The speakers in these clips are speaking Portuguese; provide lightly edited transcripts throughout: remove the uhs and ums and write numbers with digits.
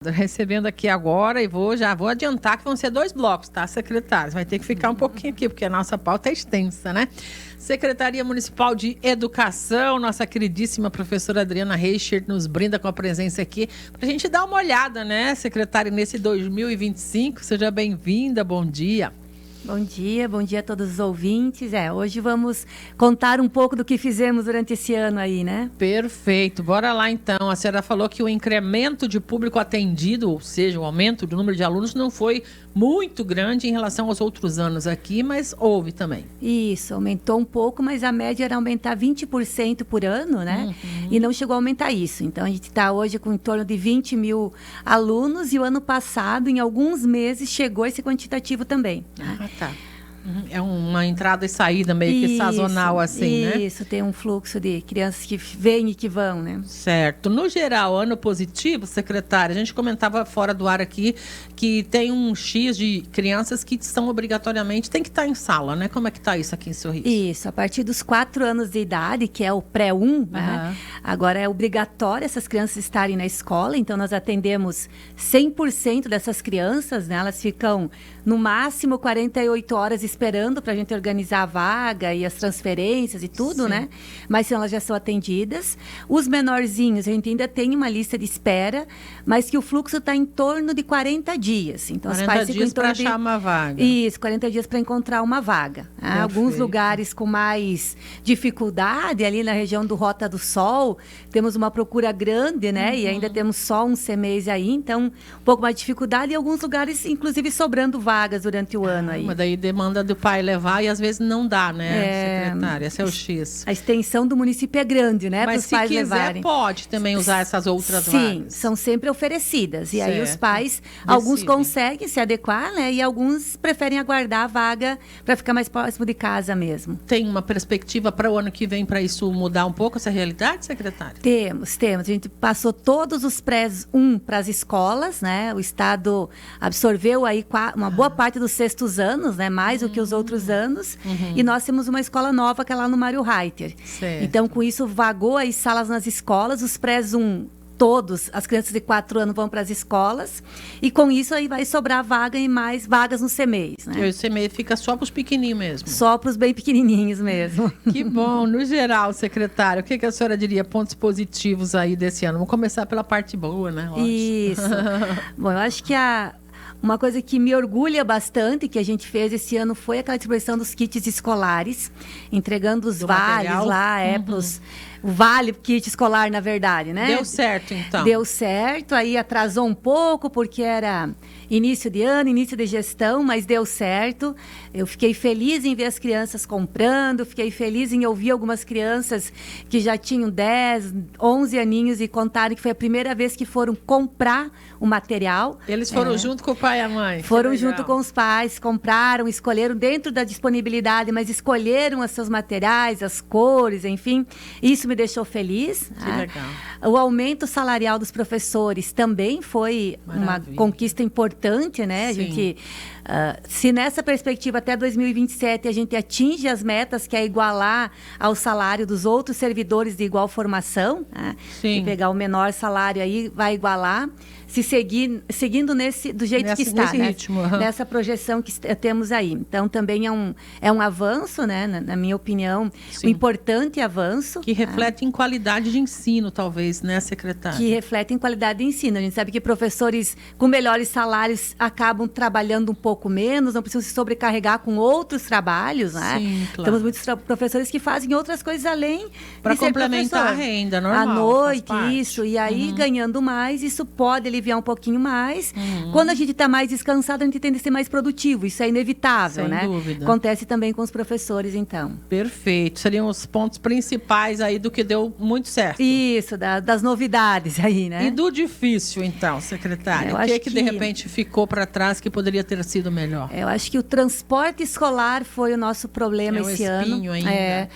Recebendo aqui agora e já vou adiantar que vão ser 2 blocos, tá, secretários? Vai ter que ficar um pouquinho aqui, porque a nossa pauta é extensa, né? Secretaria Municipal de Educação, nossa queridíssima professora Adriana Reichert nos brinda com a presença aqui para a gente dar uma olhada, né, secretária, nesse 2025. Seja bem-vinda, bom dia. Bom dia a todos os ouvintes. Hoje vamos contar um pouco do que fizemos durante esse ano aí, né? Perfeito, bora lá então. A senhora falou que o incremento de público atendido, ou seja, o aumento do número de alunos não foi muito grande em relação aos outros anos aqui, mas houve também. Isso, aumentou um pouco, mas a média era aumentar 20% por ano, né? E não chegou a aumentar isso. Então, a gente está hoje com em torno de 20 mil alunos e o ano passado, em alguns meses, chegou esse quantitativo também. Ah, tá. É uma entrada e saída meio que sazonal assim, né? Isso, tem um fluxo de crianças que vêm e que vão, né? Certo. No geral, ano positivo, secretária, a gente comentava fora do ar aqui que tem um X de crianças que são obrigatoriamente, tem que estar em sala, né? Como é que está isso aqui em Sorriso? Isso, a partir dos 4 anos de idade, que é o pré-1, né? Agora é obrigatório essas crianças estarem na escola, então nós atendemos 100% dessas crianças, né? Elas ficam no máximo 48 horas esperando para a gente organizar a vaga e as transferências e tudo, né? Mas elas já são atendidas. Os menorzinhos, a gente ainda tem uma lista de espera, mas que o fluxo está em torno de 40 dias. Então, 40 os pais dias para achar uma vaga. Isso, 40 dias para encontrar uma vaga. Alguns lugares com mais dificuldade, ali na região do Rota do Sol, temos uma procura grande, né? E ainda temos só um semestre aí, então um pouco mais de dificuldade. E alguns lugares, inclusive, sobrando vagas durante o ano aí. Mas daí demanda do pai levar e às vezes não dá, né, secretária? Esse é o X. A extensão do município é grande, né? Mas se quiser, pode também usar essas outras vagas. Sim, são sempre oferecidas. E aí os pais, alguns conseguem se adequar, né? E alguns preferem aguardar a vaga para ficar mais próximo de casa mesmo. Tem uma perspectiva para o ano que vem para isso mudar um pouco essa realidade, secretária? Temos. A gente passou todos os pré-1 para as escolas, né? O Estado absorveu aí uma boa parte dos sextos anos, né? Mais do que os outros anos. E nós temos uma escola nova que é lá no Mário Reiter. Então, com isso, vagou aí salas nas escolas, os pré-1 todos, as crianças de 4 anos vão para as escolas, e com isso aí vai sobrar vaga e mais vagas no CMEIs, né? E o CMEI fica só para os pequenininhos mesmo? Só para os bem pequenininhos mesmo. Que bom. No geral, secretário, o que a senhora diria, pontos positivos aí desse ano? Vamos começar pela parte boa, né? Isso. Bom, eu acho que uma coisa que me orgulha bastante, que a gente fez esse ano, foi aquela distribuição dos kits escolares, entregando os vales lá, o vale kit escolar, na verdade, né? Deu certo, então? Deu certo, aí atrasou um pouco, porque era início de ano, início de gestão, mas deu certo. Eu fiquei feliz em ver as crianças comprando, fiquei feliz em ouvir algumas crianças que já tinham 10, 11 aninhos e contaram que foi a primeira vez que foram comprar o material. Eles foram junto com o pai e a mãe? Foram junto com os pais, compraram, escolheram dentro da disponibilidade, mas escolheram os seus materiais, as cores, enfim. Isso me deixou feliz. Que legal. O aumento salarial dos professores também foi uma conquista importante, né? A gente, se nessa perspectiva até 2027 a gente atinge as metas, que é igualar ao salário dos outros servidores de igual formação, né? E pegar o menor salário aí, vai igualar. Se seguindo do jeito que está, né? Ritmo, nessa projeção que temos aí. Então, também é um avanço, né? Na minha opinião, um importante avanço. Que reflete em qualidade de ensino, talvez, né, secretária? Que reflete em qualidade de ensino. A gente sabe que professores com melhores salários acabam trabalhando um pouco menos, não precisam se sobrecarregar com outros trabalhos, né? Sim, claro. Temos muitos professores que fazem outras coisas além para de ser complementar professor. A renda, normal. À noite, isso. E aí, ganhando mais, isso pode aliviar um pouquinho mais. Quando a gente está mais descansado, a gente tende a ser mais produtivo. Isso é inevitável, né? Sem dúvida. Acontece também com os professores, então. Perfeito. Seriam os pontos principais aí do que deu muito certo. Isso, das novidades aí, né? E do difícil, então, secretária? O que de repente ficou para trás que poderia ter sido melhor? Eu acho que o transporte escolar foi o nosso problema esse ano. Ainda.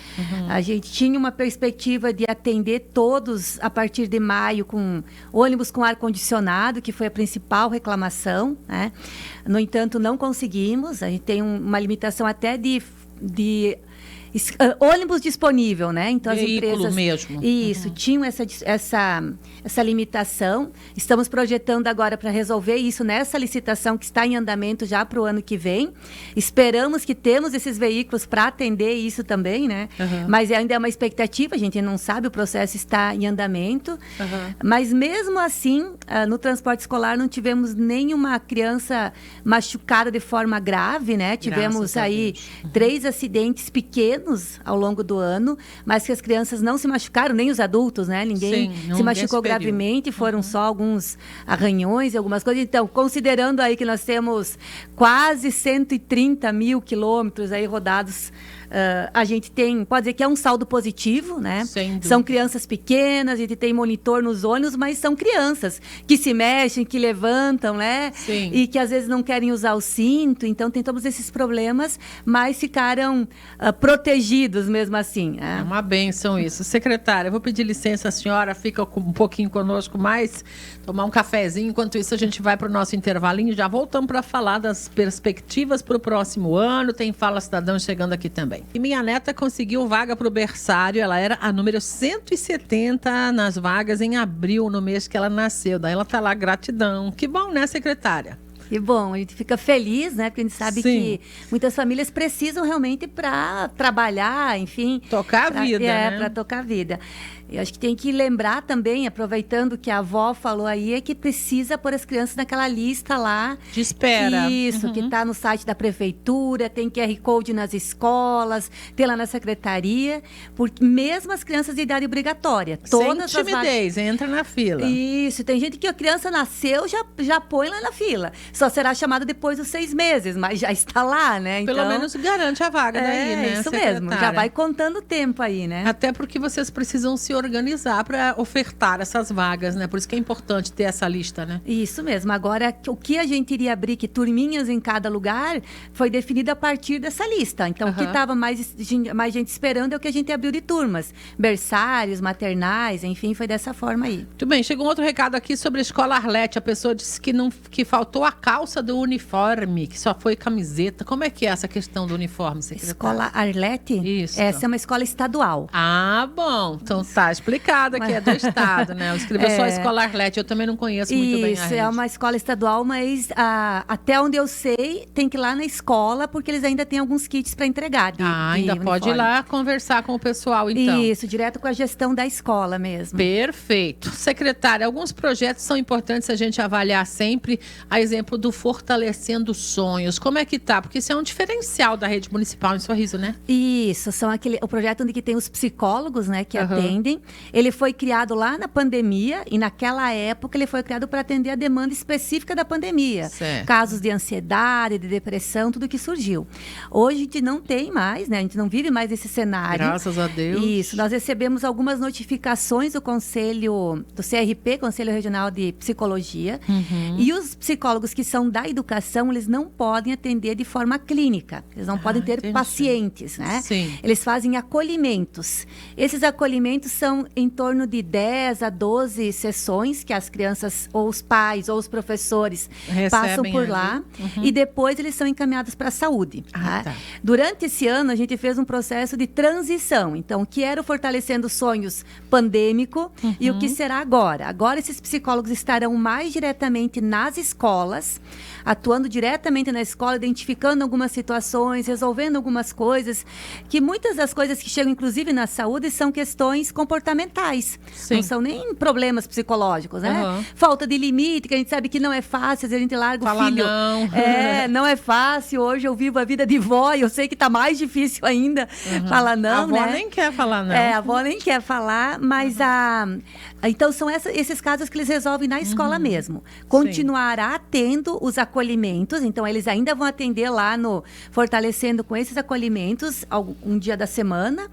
A gente tinha uma perspectiva de atender todos a partir de maio com ônibus com ar-condicionado, que foi a principal reclamação, né? No entanto, não conseguimos. A gente tem uma limitação até de ônibus disponível, né? Então Veículo as empresas mesmo. Isso, tinham essa limitação. Estamos projetando agora para resolver isso nessa licitação que está em andamento já para o ano que vem. Esperamos que temos esses veículos para atender isso também, né? Mas ainda é uma expectativa, a gente não sabe, o processo está em andamento. Mas mesmo assim, no transporte escolar não tivemos nenhuma criança machucada de forma grave, né? Tivemos aí 3 acidentes pequenos ao longo do ano, mas que as crianças não se machucaram, nem os adultos, né? Ninguém se machucou gravemente, foram só alguns arranhões e algumas coisas. Então, considerando aí que nós temos quase 130 mil quilômetros aí rodados, a gente pode dizer que é um saldo positivo, né? São crianças pequenas, a gente tem monitor nos ônibus, mas são crianças que se mexem, que levantam, né? E que às vezes não querem usar o cinto, então tem todos esses problemas, mas ficaram protegidos mesmo assim. É uma bênção isso. Secretária, eu vou pedir licença, a senhora fica um pouquinho conosco mais, tomar um cafezinho, enquanto isso a gente vai para o nosso intervalinho, já voltamos para falar das perspectivas para o próximo ano, tem Fala Cidadão chegando aqui também. E minha neta conseguiu vaga para o berçário, ela era a número 170 nas vagas em abril, no mês que ela nasceu. Daí ela tá lá, gratidão. Que bom, né, secretária? Que bom, a gente fica feliz, né? Porque a gente sabe que muitas famílias precisam realmente para trabalhar, enfim. Tocar a vida, né? Para tocar a vida. Eu acho que tem que lembrar também, aproveitando que a avó falou aí, é que precisa pôr as crianças naquela lista lá. De espera. Isso, que está no site da prefeitura, tem QR Code nas escolas, tem lá na secretaria, porque mesmo as crianças de idade obrigatória. Todas sem timidez, entra na fila. Isso, tem gente que a criança nasceu, já põe lá na fila. Só será chamada depois dos 6 meses, mas já está lá, né? Então, pelo menos garante a vaga daí, né, isso mesmo, já vai contando o tempo aí, né? Até porque vocês precisam se organizar para ofertar essas vagas, né? Por isso que é importante ter essa lista, né? Isso mesmo. Agora, o que a gente iria abrir, que turminhas em cada lugar, foi definido a partir dessa lista. Então, o que estava mais gente esperando é o que a gente abriu de turmas. Berçários, maternais, enfim, foi dessa forma aí. Muito bem. Chegou um outro recado aqui sobre a Escola Arlete. A pessoa disse que faltou a calça do uniforme, que só foi camiseta. Como é que é essa questão do uniforme, secretária? Escola Arlete? Isso. Essa é uma escola estadual. Ah, bom. Então tá explicado que é do estado, né? Eu escrevi só Escola Arlete, eu também não conheço muito bem a rede. Isso, é uma escola estadual, mas até onde eu sei, tem que ir lá na escola, porque eles ainda têm alguns kits para entregar. Ainda pode ir lá conversar com o pessoal, então. Isso, direto com a gestão da escola mesmo. Perfeito. Secretária, alguns projetos são importantes a gente avaliar sempre, a exemplo do Fortalecendo Sonhos. Como é que tá? Porque isso é um diferencial da rede municipal em Sorriso, né? Isso, o projeto onde que tem os psicólogos, né, que atendem. Ele foi criado lá na pandemia e naquela época ele foi criado para atender a demanda específica da pandemia. Certo. Casos de ansiedade, de depressão, tudo que surgiu. Hoje a gente não tem mais, né? A gente não vive mais esse cenário. Graças a Deus. Isso, nós recebemos algumas notificações do CRP, Conselho Regional de Psicologia, e os psicólogos que são da educação, eles não podem atender de forma clínica. Eles não podem ter pacientes, né? Sim. Eles fazem acolhimentos. Esses acolhimentos são em torno de 10 a 12 sessões que as crianças, ou os pais, ou os professores passam por lá. E depois eles são encaminhados para a saúde. Tá? Durante esse ano, a gente fez um processo de transição. Então, o que era o Fortalecendo Sonhos pandêmico e o que será agora? Agora, esses psicólogos estarão mais diretamente nas escolas, atuando diretamente na escola, identificando algumas situações, resolvendo algumas coisas, que muitas das coisas que chegam, inclusive na saúde, são questões comportamentais. Sim. Não são nem problemas psicológicos, né? Falta de limite, que a gente sabe que não é fácil, às vezes a gente larga o filho. Não. Não é fácil. Hoje eu vivo a vida de vó e eu sei que está mais difícil ainda. Fala não, a avó né? nem quer falar não. A avó nem quer falar, mas então são esses casos que eles resolvem na escola mesmo. Continuará tendo os acolhimentos, então eles ainda vão atender lá no Fortalecendo com esses acolhimentos um dia da semana.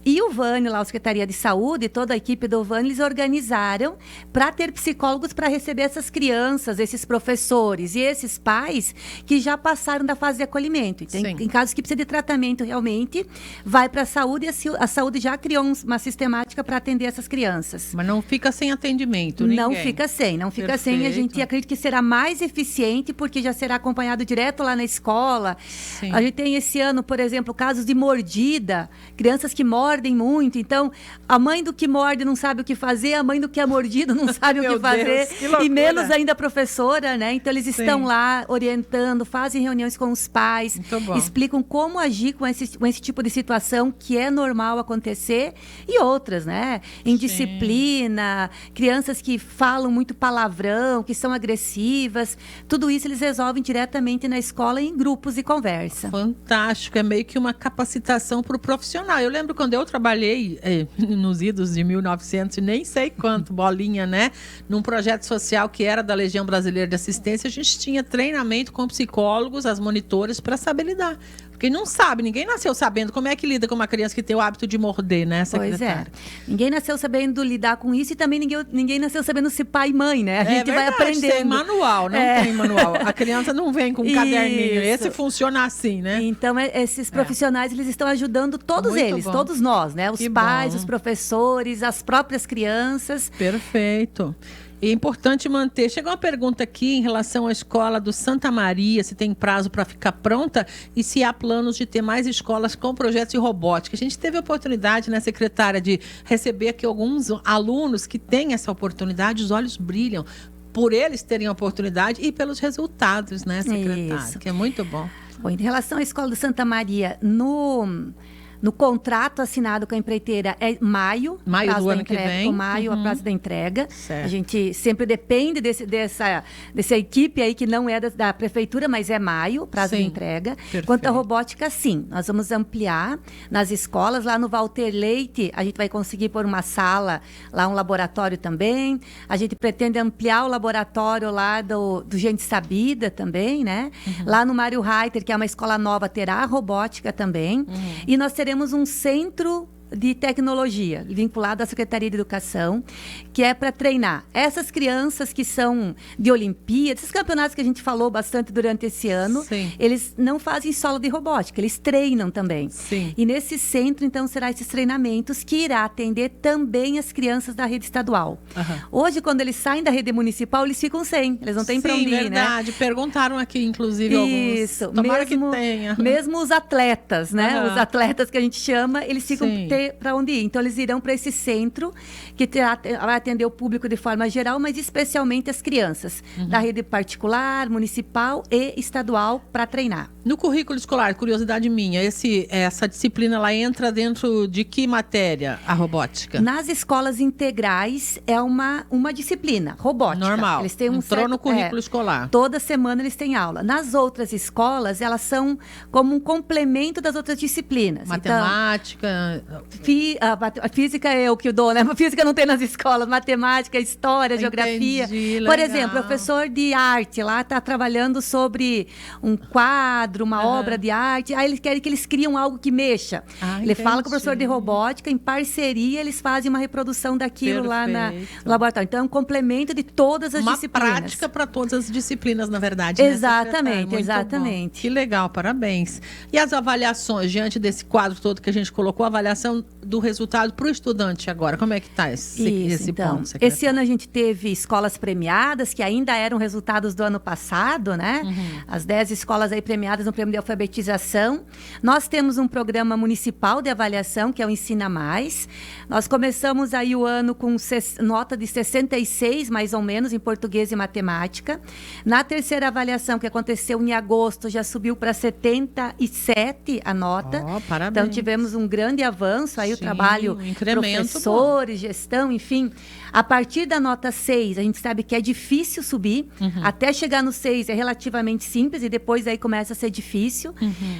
E o Vânio, lá, a Secretaria de Saúde, toda a equipe do Vânio, eles organizaram para ter psicólogos para receber essas crianças, esses professores e esses pais que já passaram da fase de acolhimento. Então, em casos que precisa de tratamento realmente, vai para a saúde e a saúde já criou uma sistemática para atender essas crianças. Mas não fica fica sem atendimento, Não ninguém. fica sem. E a gente acredita que será mais eficiente, porque já será acompanhado direto lá na escola. Sim. A gente tem esse ano, por exemplo, casos de mordida, crianças que mordem muito. Então, a mãe do que morde não sabe o que fazer, a mãe do que é mordido não sabe o que fazer. Deus, que loucura. E menos ainda a professora, né? Então, eles estão lá orientando, fazem reuniões com os pais, explicam como agir com esse tipo de situação que é normal acontecer, e outras, né? Indisciplina, crianças que falam muito palavrão, que são agressivas, tudo isso eles resolvem diretamente na escola em grupos e conversa. Fantástico, é meio que uma capacitação para o profissional. Eu lembro quando eu trabalhei nos idos de 1900, nem sei quanto, bolinha, né? Num projeto social que era da Legião Brasileira de Assistência, a gente tinha treinamento com psicólogos, as monitores, para saber lidar. Porque não sabe, ninguém nasceu sabendo como é que lida com uma criança que tem o hábito de morder, né, secretária? Pois é. Ninguém nasceu sabendo lidar com isso, e também ninguém nasceu sabendo ser pai e mãe, né? A gente vai aprendendo. Tem manual, não tem manual. A criança não vem com um caderninho. Esse funciona assim, né? Então, esses profissionais, eles estão ajudando todos eles, todos nós, né? Os pais, os professores, as próprias crianças. Perfeito. E é importante manter. Chegou uma pergunta aqui em relação à escola do Santa Maria, se tem prazo para ficar pronta e se há planos de ter mais escolas com projetos de robótica. A gente teve a oportunidade, né, secretária, de receber aqui alguns alunos que têm essa oportunidade, os olhos brilham por eles terem a oportunidade e pelos resultados, né, secretária? Isso. Que é muito bom. Bom, em relação à escola do Santa Maria, no contrato assinado com a empreiteira é maio do ano que vem. Maio, a prazo da entrega. Certo. A gente sempre depende dessa equipe aí, que não é da prefeitura, mas é maio, prazo da entrega. Perfeito. Quanto à robótica, sim. Nós vamos ampliar nas escolas. Lá no Walter Leite, a gente vai conseguir pôr uma sala, lá um laboratório também. A gente pretende ampliar o laboratório lá do Gente Sabida também, né? Lá no Mário Reiter, que é uma escola nova, terá robótica também. E nós teremos um centro de tecnologia vinculado à Secretaria de Educação, que é para treinar essas crianças que são de Olimpíadas, esses campeonatos que a gente falou bastante durante esse ano. Sim. Eles não fazem solo de robótica, eles treinam também. Sim. E nesse centro, então, será esses treinamentos que irá atender também as crianças da rede estadual. Hoje, quando eles saem da rede municipal, eles ficam sem, eles não têm para onde ir, verdade. né? Perguntaram aqui, inclusive, Isso. alguns. Tomara que tenha. Mesmo os atletas, né? Os atletas que a gente chama, eles ficam para onde ir. Então, eles irão para esse centro que vai atender o público de forma geral, mas especialmente as crianças da rede particular, municipal e estadual para treinar. No currículo escolar, curiosidade minha, essa disciplina ela entra dentro de que matéria, a robótica? Nas escolas integrais é uma disciplina, robótica. Normal. Eles têm Entrou no currículo escolar. Toda semana eles têm aula. Nas outras escolas, elas são como um complemento das outras disciplinas. Matemática. Então, a física é o que eu dou, né? A física não tem nas escolas. Matemática, história, geografia. Por exemplo, professor de arte lá está trabalhando sobre um quadro, uma obra de arte. Aí eles querem que eles criam algo que mexa. Ele fala com o professor de robótica, em parceria, eles fazem uma reprodução daquilo lá no laboratório. Então, é um complemento de todas as disciplinas. Uma prática para todas as disciplinas, na verdade. Exatamente, né, exatamente. Bom. Que legal, parabéns. E as avaliações, diante desse quadro todo que a gente colocou, a avaliação do resultado para o estudante agora, como é que está esse ponto, secretária? Esse ano a gente teve escolas premiadas, que ainda eram resultados do ano passado, né? As 10 escolas aí premiadas no prêmio de alfabetização. Nós temos um programa municipal de avaliação, que é o Ensina Mais. Nós começamos aí o ano com nota de 66, mais ou menos, em português e matemática. Na terceira avaliação, que aconteceu em agosto, já subiu para 77 a nota. Parabéns. Então, tivemos um grande avanço aí, o trabalho, professores, gestão, enfim. A partir da nota 6, a gente sabe que é difícil subir. Até chegar no 6 é relativamente simples e depois aí começa a ser difícil.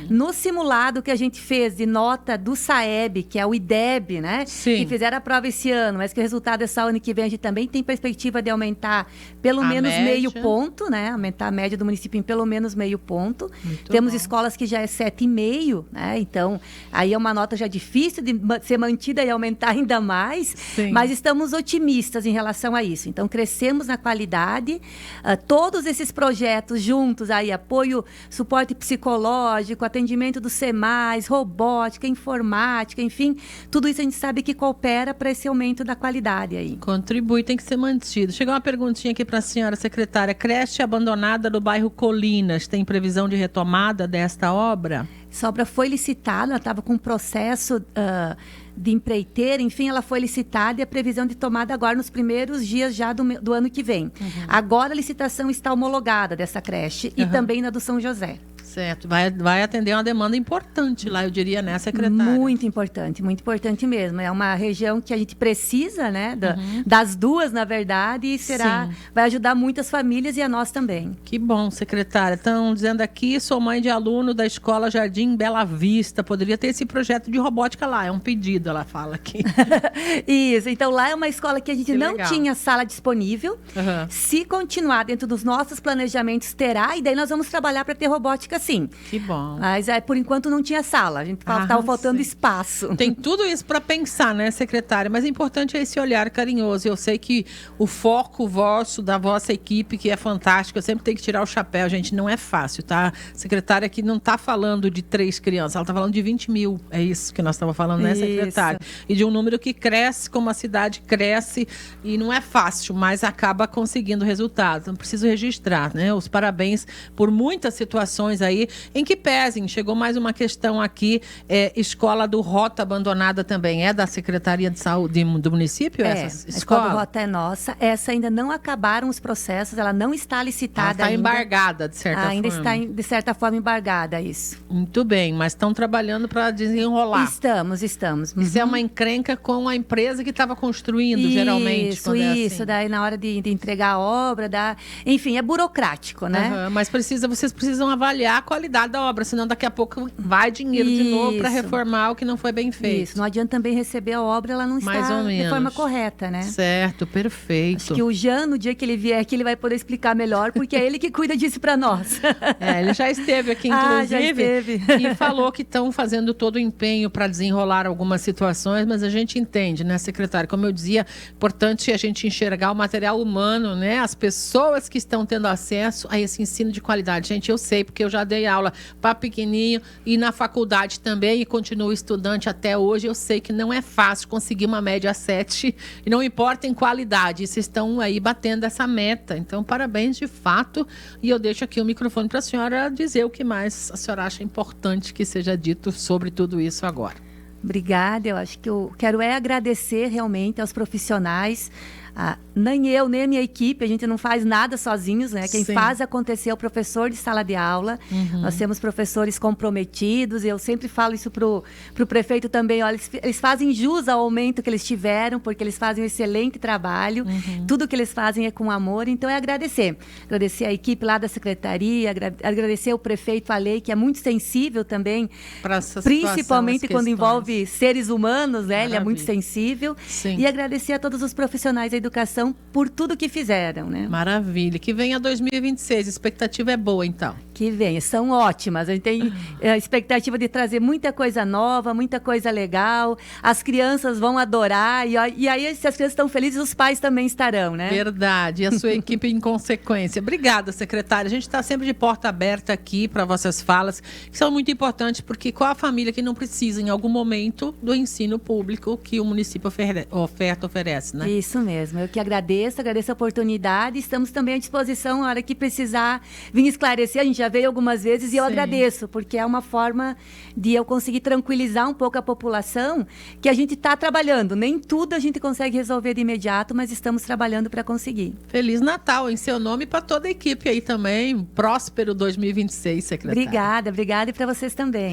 No simulado que a gente fez de nota do SAEB, que é o IDEB, né? Que fizeram a prova esse ano, mas que o resultado é só ano que vem, a gente também tem perspectiva de aumentar pelo menos meio ponto, né? Aumentar a média do município em pelo menos meio ponto. Temos escolas que já é 7,5, né? Então, aí é uma nota já difícil de ser mantida e aumentar ainda mais. Sim. Mas estamos otimistas em relação a isso. Então, crescemos na qualidade. Todos esses projetos juntos, aí, apoio, suporte psicológico, atendimento do SEMAIS, robótica, informática, enfim, tudo isso a gente sabe que coopera para esse aumento da qualidade aí. Contribui, tem que ser mantido. Chegou uma perguntinha aqui para a senhora secretária. Creche abandonada no bairro Colinas, tem previsão de retomada desta obra? Essa obra foi licitada, ela estava com um processo de empreiteira, enfim, ela foi licitada e a previsão de tomada agora nos primeiros dias já do ano que vem. Agora a licitação está homologada dessa creche e também na do São José. Certo, vai atender uma demanda importante lá, eu diria, né, secretária? Muito importante mesmo. É uma região que a gente precisa, né, das duas, na verdade, e vai ajudar muitas famílias e a nós também. Que bom, secretária. Estão dizendo aqui, sou mãe de aluno da Escola Jardim Bela Vista, poderia ter esse projeto de robótica lá, é um pedido, ela fala aqui. Isso, então lá é uma escola que a gente não tinha sala disponível. Se continuar dentro dos nossos planejamentos, terá, e daí nós vamos trabalhar para ter robótica sim. Que bom. Mas por enquanto não tinha sala, a gente estava faltando espaço. Tem tudo isso para pensar, né, secretária? Mas o importante é esse olhar carinhoso. Eu sei que o foco vosso, da vossa equipe, que é fantástico, eu sempre tenho que tirar o chapéu, gente, não é fácil, tá? A secretária aqui não está falando de 3 crianças, ela está falando de 20 mil. É isso que nós estamos falando, né, secretária? E de um número que cresce, como a cidade cresce, e não é fácil, mas acaba conseguindo resultados. Então, preciso registrar, né? Os parabéns por muitas situações aí, em que pesem. Chegou mais uma questão aqui, escola do Rota abandonada também, é da Secretaria de Saúde do município? Essa a escola do Rota é nossa, essa ainda não acabaram os processos, ela não está licitada ainda. Está embargada, de certa forma. Ainda está, de certa forma, embargada, isso. Muito bem, mas estão trabalhando para desenrolar. Estamos. Isso é uma encrenca com a empresa que estava construindo, geralmente. Isso, daí na hora de entregar a obra, enfim, é burocrático, né? Mas vocês precisam avaliar a qualidade da obra, senão daqui a pouco vai dinheiro de novo para reformar o que não foi bem feito. Isso, não adianta também receber a obra, ela não está de forma correta, né? Certo, perfeito. Acho que o Jean, no dia que ele vier aqui, ele vai poder explicar melhor, porque é ele que cuida disso para nós. Ele já esteve aqui, inclusive, já esteve. E falou que estão fazendo todo o empenho para desenrolar algumas situações, mas a gente entende, né, secretário? Como eu dizia, importante a gente enxergar o material humano, né? As pessoas que estão tendo acesso a esse ensino de qualidade. Gente, eu sei, porque eu já dei aula para pequenininho e na faculdade também, e continuo estudante até hoje. Eu sei que não é fácil conseguir uma média 7, e não importa em qualidade, vocês estão aí batendo essa meta. Então, parabéns de fato, e eu deixo aqui o microfone para a senhora dizer o que mais a senhora acha importante que seja dito sobre tudo isso agora. Obrigada, eu acho que eu quero agradecer realmente aos profissionais. Nem eu, nem a minha equipe, a gente não faz nada sozinhos, né? Quem faz acontecer é o professor de sala de aula. Nós temos professores comprometidos, e eu sempre falo isso pro prefeito também. Olha, eles fazem jus ao aumento que eles tiveram, porque eles fazem um excelente trabalho. Tudo que eles fazem é com amor, então é agradecer. Agradecer a equipe lá da secretaria, agradecer o prefeito Alei, que é muito sensível também, principalmente quando envolve seres humanos, né? Ele é muito sensível. E agradecer a todos os profissionais da educação por tudo que fizeram, né? Maravilha. Que venha 2026. A expectativa é boa, então. Que venha. São ótimas. A gente tem a expectativa de trazer muita coisa nova, muita coisa legal. As crianças vão adorar. E aí, se as crianças estão felizes, os pais também estarão, né? Verdade. E a sua equipe em consequência. Obrigada, secretária. A gente está sempre de porta aberta aqui para vossas falas, que são muito importantes, porque qual a família que não precisa, em algum momento, do ensino público que o município oferece, né? Isso mesmo. Eu que agradeço a oportunidade. Estamos também à disposição, na hora que precisar vir esclarecer. A gente já veio algumas vezes e eu agradeço, porque é uma forma de eu conseguir tranquilizar um pouco a população, que a gente está trabalhando. Nem tudo a gente consegue resolver de imediato, mas estamos trabalhando para conseguir. Feliz Natal em seu nome e para toda a equipe aí também. Próspero 2026, secretária. Obrigada e para vocês também.